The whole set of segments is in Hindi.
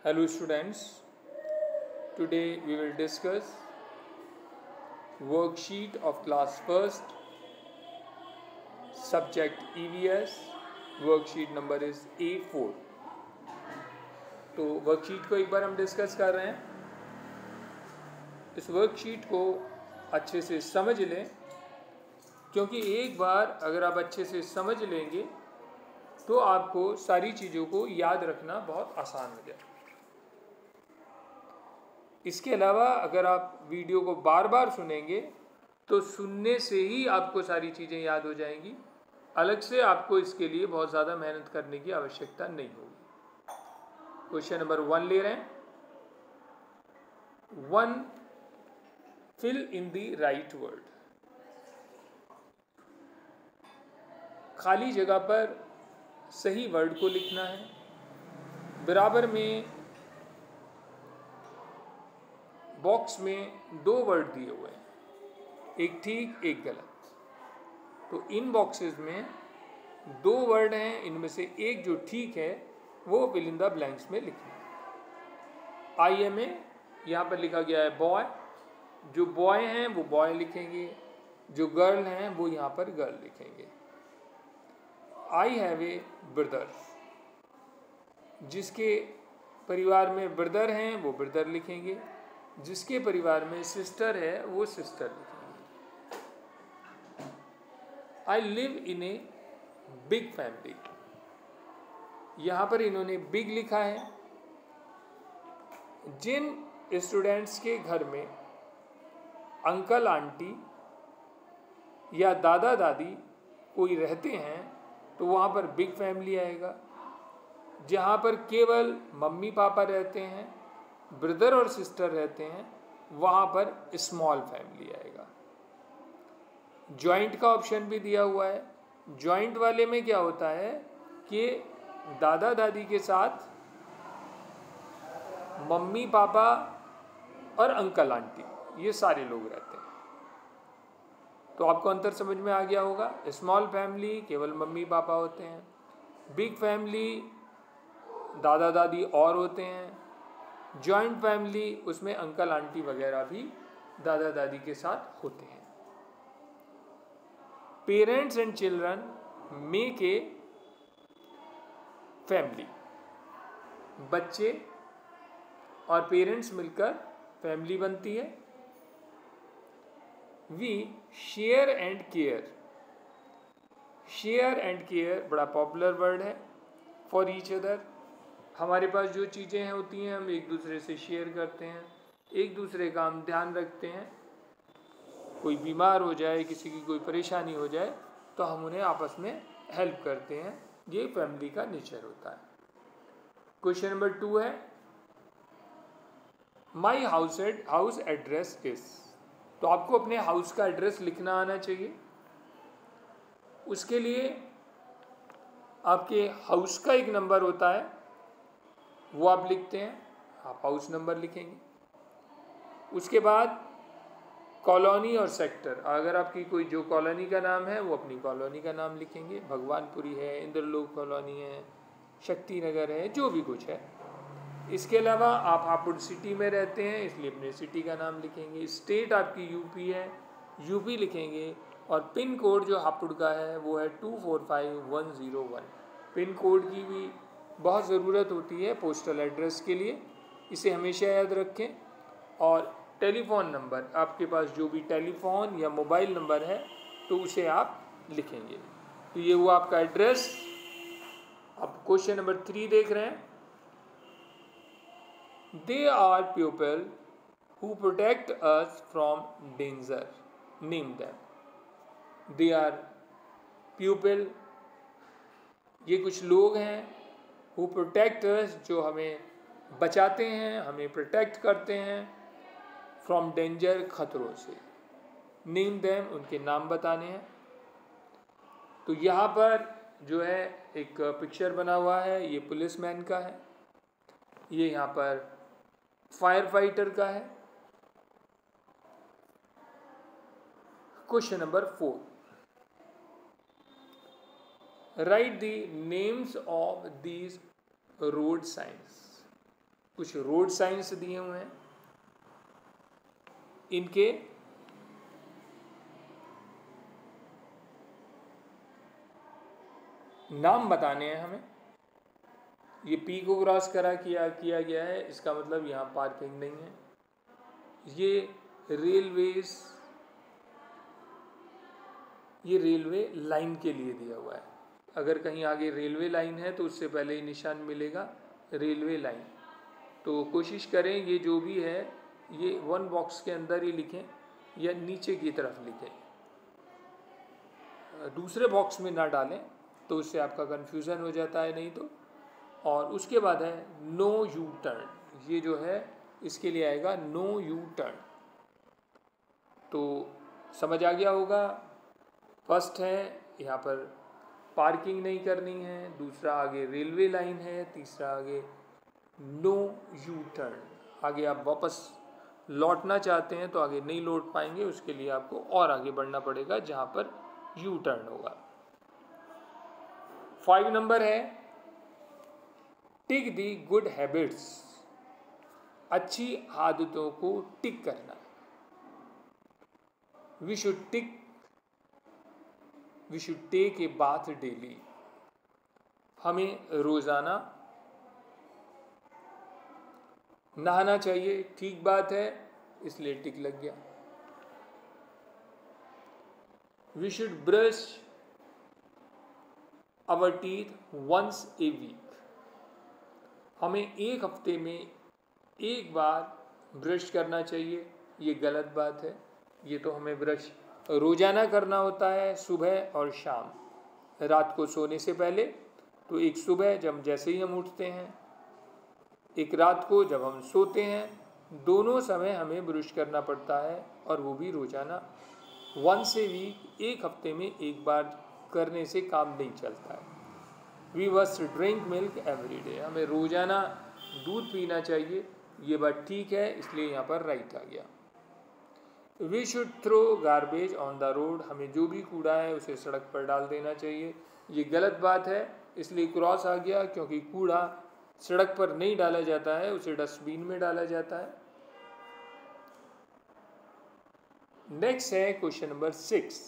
Hello students, today we will discuss worksheet of class first, subject EVS, worksheet number is A4। तो वर्कशीट को एक बार हम डिस्कस कर रहे हैं। इस वर्कशीट को अच्छे से समझ लें, क्योंकि एक बार अगर आप अच्छे से समझ लेंगे तो आपको सारी चीज़ों को याद रखना बहुत आसान हो जाए। इसके अलावा अगर आप वीडियो को बार बार सुनेंगे तो सुनने से ही आपको सारी चीज़ें याद हो जाएंगी। अलग से आपको इसके लिए बहुत ज़्यादा मेहनत करने की आवश्यकता नहीं होगी। क्वेश्चन नंबर 1 ले रहे हैं। 1, fill in the right word. खाली जगह पर सही वर्ड को लिखना है। बराबर में बॉक्स में 2 वर्ड दिए हुए हैं, एक ठीक एक गलत। तो इन बॉक्सेस में 2 वर्ड हैं, इनमें से एक जो ठीक है वो फिल इन द ब्लैंक्स में लिखना है। IMA यहाँ पर लिखा गया है बॉय। जो बॉय हैं वो बॉय लिखेंगे, जो गर्ल हैं वो यहाँ पर गर्ल लिखेंगे। I have a brother. जिसके परिवार में ब्रदर हैं वो ब्रदर लिखेंगे, जिसके परिवार में सिस्टर है वो सिस्टर लिखेंगे। I live in a big family. यहाँ पर इन्होंने बिग लिखा है। जिन स्टूडेंट्स के घर में अंकल आंटी या दादा दादी कोई रहते हैं तो वहाँ पर बिग फैमिली आएगा। जहाँ पर केवल मम्मी पापा रहते हैं, ब्रदर और सिस्टर रहते हैं, वहाँ पर स्मॉल फैमिली आएगा। जॉइंट का ऑप्शन भी दिया हुआ है। जॉइंट वाले में क्या होता है कि दादा दादी के साथ मम्मी पापा और अंकल आंटी ये सारे लोग रहते हैं। तो आपको अंतर समझ में आ गया होगा। स्मॉल फैमिली केवल मम्मी पापा होते हैं, बिग फैमिली दादा दादी और होते हैं, जॉइंट फैमिली उसमें अंकल आंटी वगैरह भी दादा दादी के साथ होते हैं। Parents and children make a family. बच्चे और पेरेंट्स मिलकर फैमिली बनती है। We share and care. Share and care बड़ा पॉपुलर वर्ड है फॉर ईच अदर। हमारे पास जो चीज़ें हैं होती हैं हम एक दूसरे से शेयर करते हैं, एक दूसरे का हम ध्यान रखते हैं। कोई बीमार हो जाए, किसी की कोई परेशानी हो जाए तो हम उन्हें आपस में हेल्प करते हैं। ये फैमिली का नेचर होता है। क्वेश्चन नंबर 2 है माई हाउस एड्रेस इज। तो आपको अपने हाउस का एड्रेस लिखना आना चाहिए। उसके लिए आपके हाउस का एक नंबर होता है, वो आप लिखते हैं, आप हाउस नंबर लिखेंगे। उसके बाद कॉलोनी और सेक्टर। अगर आपकी कोई जो कॉलोनी का नाम है वो अपनी कॉलोनी का नाम लिखेंगे। भगवानपुरी है, इंद्रलोक कॉलोनी है, शक्ति नगर है, जो भी कुछ है। इसके अलावा आप हापुड़ सिटी में रहते हैं इसलिए अपने सिटी का नाम लिखेंगे। स्टेट आपकी यूपी है, यूपी लिखेंगे। और पिन कोड जो हापुड़ का है वो है 245101। पिन कोड की भी बहुत ज़रूरत होती है पोस्टल एड्रेस के लिए, इसे हमेशा याद रखें। और टेलीफोन नंबर, आपके पास जो भी टेलीफोन या मोबाइल नंबर है तो उसे आप लिखेंगे। तो ये हुआ आपका एड्रेस। अब क्वेश्चन नंबर 3 देख रहे हैं। They are people who protect us from danger, name them. They are people, ये कुछ लोग हैं, हु प्रोटेक्ट अस जो हमें बचाते हैं, हमें प्रोटेक्ट करते हैं, फ्रॉम डेंजर खतरों से। नेम दैम, उनके नाम बताने हैं। तो यहाँ पर जो है एक पिक्चर बना हुआ है, ये पुलिसमैन का है, ये यहाँ पर फायर फाइटर का है। Question number 4, right the names of these road science. कुछ रोड साइंस दिए हुए हैं, इनके नाम बताने हैं हमें। ये पी को क्रॉस किया गया है, इसका मतलब यहाँ पार्किंग नहीं है। ये रेलवेज, ये रेलवे लाइन के लिए दिया हुआ है। अगर कहीं आगे रेलवे लाइन है तो उससे पहले ही निशान मिलेगा रेलवे लाइन। तो कोशिश करें ये जो भी है ये वन बॉक्स के अंदर ही लिखें या नीचे की तरफ लिखें, दूसरे बॉक्स में ना डालें, तो उससे आपका कन्फ्यूज़न हो जाता है नहीं तो। और उसके बाद है नो यू टर्न, ये जो है इसके लिए आएगा नो यू टर्न। तो समझ आ गया होगा। फर्स्ट है यहाँ पर पार्किंग नहीं करनी है, दूसरा आगे रेलवे लाइन है, तीसरा आगे नो यू टर्न। आगे आप वापस लौटना चाहते हैं तो आगे नहीं लौट पाएंगे, उसके लिए आपको और आगे बढ़ना पड़ेगा जहाँ पर यू टर्न होगा। 5 नंबर है टिक दी गुड हैबिट्स, अच्छी आदतों को टिक करना। We should take a bath daily, हमें रोजाना नहाना चाहिए। ठीक बात है, इसलिए टिक लग गया। We should brush our teeth once a week, हमें एक हफ्ते में एक बार ब्रश करना चाहिए। ये गलत बात है, ये तो हमें ब्रश रोजाना करना होता है, सुबह और शाम, रात को सोने से पहले। तो एक सुबह जब जैसे ही हम उठते हैं, एक रात को जब हम सोते हैं, दोनों समय हमें ब्रश करना पड़ता है, और वो भी रोजाना। वंस ए वीक, एक हफ्ते में एक बार करने से काम नहीं चलता है। We must drink milk every day, हमें रोजाना दूध पीना चाहिए। ये बात ठीक है, इसलिए यहाँ पर राइट आ गया। We should throw garbage on the road, हमें जो भी कूड़ा है उसे सड़क पर डाल देना चाहिए। ये गलत बात है, इसलिए क्रॉस आ गया, क्योंकि कूड़ा सड़क पर नहीं डाला जाता है, उसे डस्टबिन में डाला जाता है। नेक्स्ट है question number 6,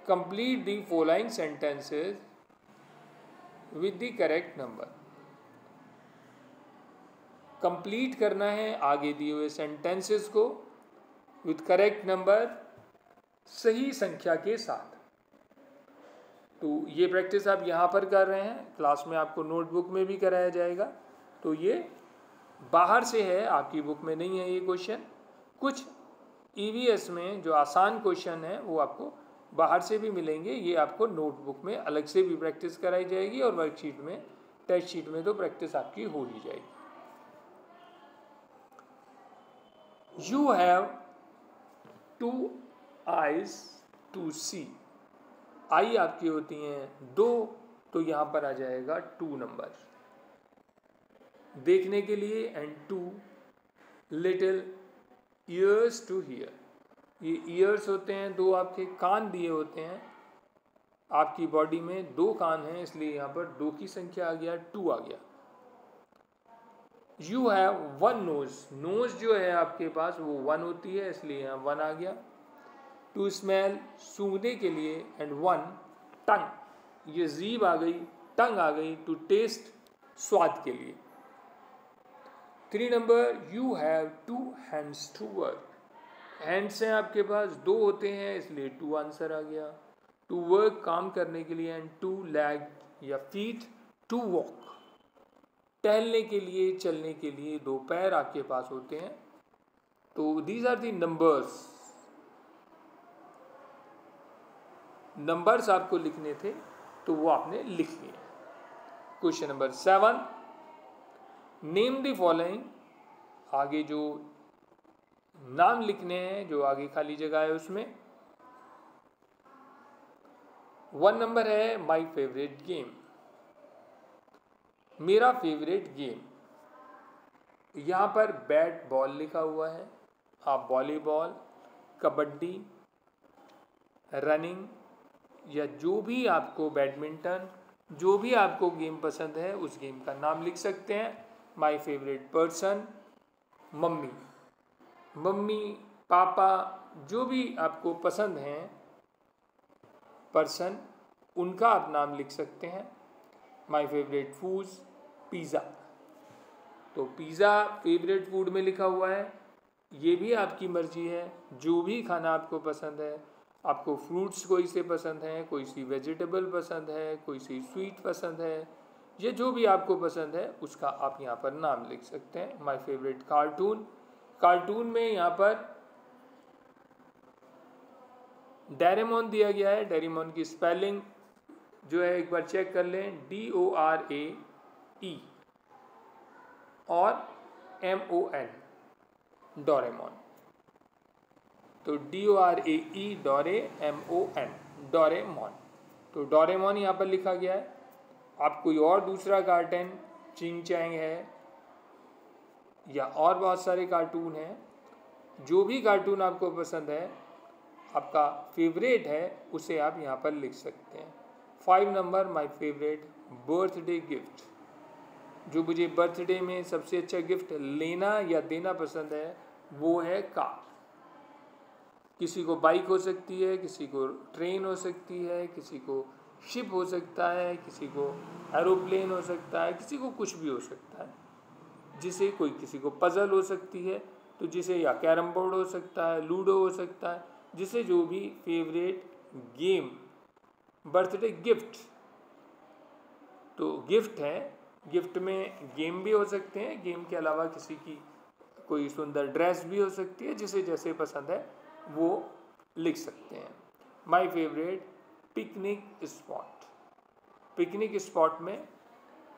complete the following sentences with the correct number. Complete करना है आगे दिए हुए सेंटेंसेस को विद करेक्ट नंबर, सही संख्या के साथ। तो ये प्रैक्टिस आप यहाँ पर कर रहे हैं, क्लास में आपको नोटबुक में भी कराया जाएगा। तो ये बाहर से है, आपकी बुक में नहीं है ये क्वेश्चन। कुछ ईवीएस में जो आसान क्वेश्चन है वो आपको बाहर से भी मिलेंगे, ये आपको नोटबुक में अलग से भी प्रैक्टिस कराई जाएगी, और वर्कशीट में, टेस्ट शीट में तो प्रैक्टिस आपकी हो ही जाएगी। You have 2 eyes to see, आई आपकी होती हैं 2, तो यहाँ पर आ जाएगा 2 नंबर देखने के लिए, and 2 little ears to hear, ये ईयर्स होते हैं 2 आपके कान दिए होते हैं। आपकी बॉडी में 2 कान हैं, इसलिए यहाँ पर 2 की संख्या आ गया, 2 आ गया। यू हैव 1 नोज, नोज जो है आपके पास वो 1 होती है, इसलिए यहाँ 1 आ गया। टू स्मेल, सूंघने के लिए, एंड 1 टंग, ये जीभ आ गई, टंग आ गई। टू टेस्ट, स्वाद के लिए। 3 number, you have 2 hands to work, hands हैं आपके पास 2 होते हैं, इसलिए 2 आंसर आ गया। टू वर्क, काम करने के लिए, एंड 2 लैग या फीट टू वॉक, टहलने के लिए, चलने के लिए 2 पैर आपके पास होते हैं। तो these are the numbers, numbers आपको लिखने थे तो वो आपने लिख लिए। Question number 7, name the following, आगे जो नाम लिखने हैं, जो आगे खाली जगह है उसमें। 1 नंबर है माई फेवरेट गेम, मेरा फेवरेट गेम। यहाँ पर बैट बॉल लिखा हुआ है, आप वॉलीबॉल, कबड्डी, रनिंग, या जो भी आपको बैडमिंटन, जो भी आपको गेम पसंद है उस गेम का नाम लिख सकते हैं। My favourite person, mummy. Mummy, पापा, जो भी आपको पसंद हैं पर्सन, उनका आप नाम लिख सकते हैं। My favourite foods, pizza. तो पिज़्ज़ा फेवरेट फूड में लिखा हुआ है, ये भी आपकी मर्जी है, जो भी खाना आपको पसंद है। आपको फ्रूट्स कोई से पसंद है, कोई सी वेजिटेबल पसंद है, कोई सी स्वीट पसंद है, ये जो भी आपको पसंद है उसका आप यहाँ पर नाम लिख सकते हैं। माय फेवरेट कार्टून, कार्टून में यहाँ पर डोरेमोन दिया गया है। डोरेमोन की स्पेलिंग जो है एक बार चेक कर लें, DORAE और MON, डोरेमोन। तो DORAE, डोरे, MON, डोरेमोन। तो डोरेमोन यहाँ पर लिखा गया है। आप कोई और दूसरा कार्टून, चिंग चैंग है या और बहुत सारे कार्टून हैं, जो भी कार्टून आपको पसंद है, आपका फेवरेट है, उसे आप यहाँ पर लिख सकते हैं। 5 number, my favourite birthday gift. जो मुझे बर्थडे में सबसे अच्छा गिफ्ट लेना या देना पसंद है वो है कार। किसी को बाइक हो सकती है, किसी को ट्रेन हो सकती है, किसी को शिप हो सकता है, किसी को एरोप्लेन हो सकता है, किसी को कुछ भी हो सकता है, जिसे कोई, किसी को पजल हो सकती है, तो जिसे, या कैरम बोर्ड हो सकता है, लूडो हो सकता है, जिसे जो भी फेवरेट गेम, बर्थडे गिफ्ट। तो गिफ्ट है, गिफ्ट में गेम भी हो सकते हैं, गेम के अलावा किसी की कोई सुंदर ड्रेस भी हो सकती है, जिसे जैसे पसंद है वो लिख सकते हैं। My favourite picnic spot. Picnic spot में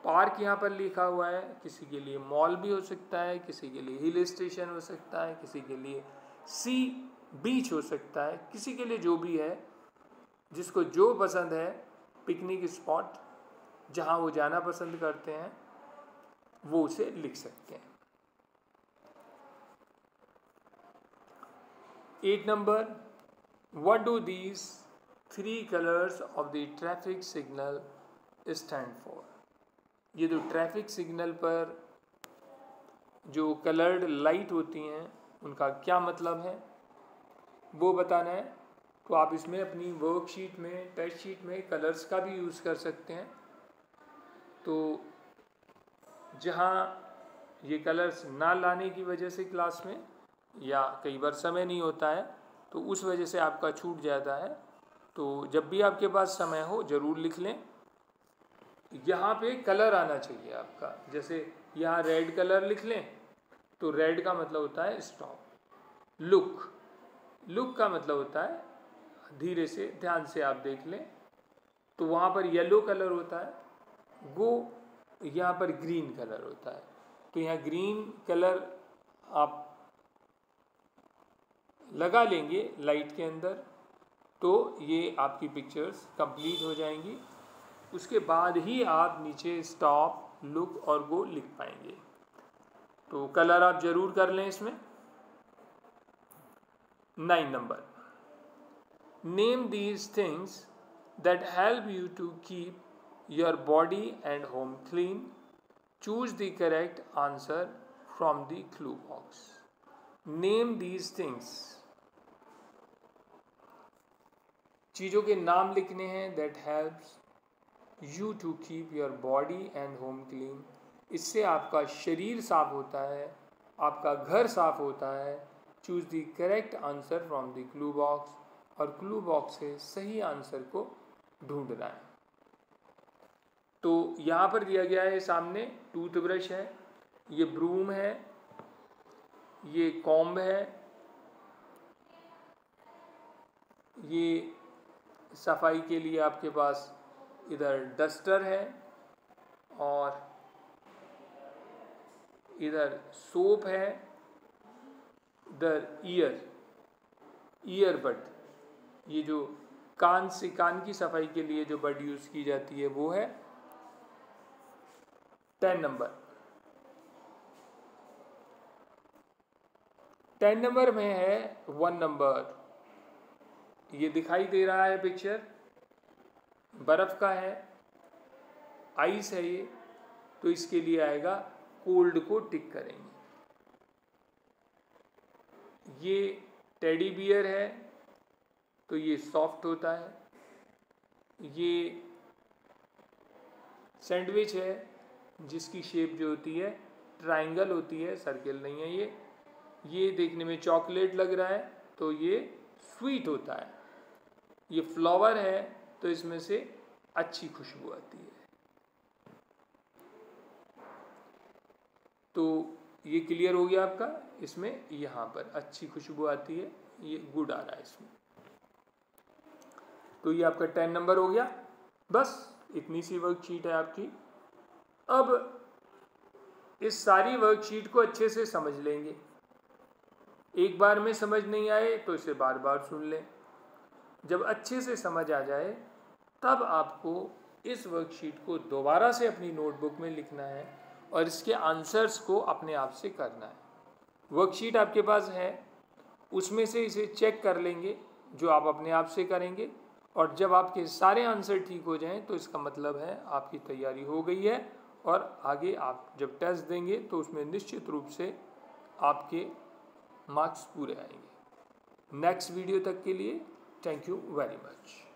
पार्क यहाँ पर लिखा हुआ है, किसी के लिए मॉल भी हो सकता है, किसी के लिए हिल स्टेशन हो सकता है, किसी के लिए सी बीच हो सकता है, किसी के लिए जो भी है, जिसको जो पसंद है, पिकनिक स्पॉट जहाँ वो जाना पसंद करते हैं वो उसे लिख सकते हैं। 8 number, what do these 3 colours of the traffic signal stand for. ये जो ट्रैफिक सिग्नल पर जो कलर्ड लाइट होती हैं उनका क्या मतलब है वो बताना है। तो आप इसमें अपनी वर्कशीट में, टेस्ट शीट में कलर्स का भी यूज़ कर सकते हैं। तो जहाँ ये कलर्स ना लाने की वजह से क्लास में, या कई बार समय नहीं होता है तो उस वजह से आपका छूट जाता है, तो जब भी आपके पास समय हो ज़रूर लिख लें। यहाँ पे कलर आना चाहिए आपका, जैसे यहाँ रेड कलर लिख लें तो रेड का मतलब होता है स्टॉप। लुक, लुक का मतलब होता है धीरे से, ध्यान से आप देख लें, तो वहाँ पर येलो कलर होता है। गो, यहाँ पर ग्रीन कलर होता है, तो यहाँ ग्रीन कलर आप लगा लेंगे लाइट के अंदर, तो ये आपकी पिक्चर्स कंप्लीट हो जाएंगी। उसके बाद ही आप नीचे स्टॉप, लुक और गो लिख पाएंगे। तो कलर आप जरूर कर लें इसमें। 9 number, name these things that help you to keep your body and home clean. Choose the correct answer from the clue box. Name these things, चीज़ों के नाम लिखने हैं। That helps you to keep your body and home clean, इससे आपका शरीर साफ होता है, आपका घर साफ होता है। Choose the correct answer from the clue box, और क्लू बॉक्स से सही आंसर को ढूंढना है। तो यहाँ पर दिया गया है सामने, टूथब्रश है, ये ब्रूम है, ये कॉम्ब है, ये सफाई के लिए आपके पास इधर डस्टर है, और इधर सोप है, इधर ईयरबड, ये जो कान से, कान की सफाई के लिए जो बड यूज़ की जाती है वो है। 10 नंबर, 10 नंबर में है 1 नंबर। ये दिखाई दे रहा है पिक्चर, बर्फ़ का है, आइस है ये, तो इसके लिए आएगा कोल्ड को टिक करेंगे। ये टेडी बियर है तो ये सॉफ्ट होता है, ये सैंडविच है जिसकी शेप जो होती है ट्रायंगल होती है, सर्किल नहीं है ये देखने में चॉकलेट लग रहा है तो ये स्वीट होता है। ये फ्लावर है तो इसमें से अच्छी खुशबू आती है। तो ये क्लियर हो गया आपका, इसमें यहाँ पर अच्छी खुशबू आती है, ये गुड आ रहा है इसमें। तो ये आपका 10 नंबर हो गया। बस इतनी सी वर्कशीट है आपकी। अब इस सारी वर्कशीट को अच्छे से समझ लेंगे। एक बार में समझ नहीं आए तो इसे बार बार सुन लें। जब अच्छे से समझ आ जाए तब आपको इस वर्कशीट को दोबारा से अपनी नोटबुक में लिखना है और इसके आंसर्स को अपने आप से करना है। वर्कशीट आपके पास है, उसमें से इसे चेक कर लेंगे जो आप अपने आप से करेंगे, और जब आपके सारे आंसर ठीक हो जाएं तो इसका मतलब है आपकी तैयारी हो गई है और आगे आप जब टेस्ट देंगे तो उसमें निश्चित रूप से आपके मार्क्स पूरे आएंगे। नेक्स्ट वीडियो तक के लिए थैंक यू वेरी मच।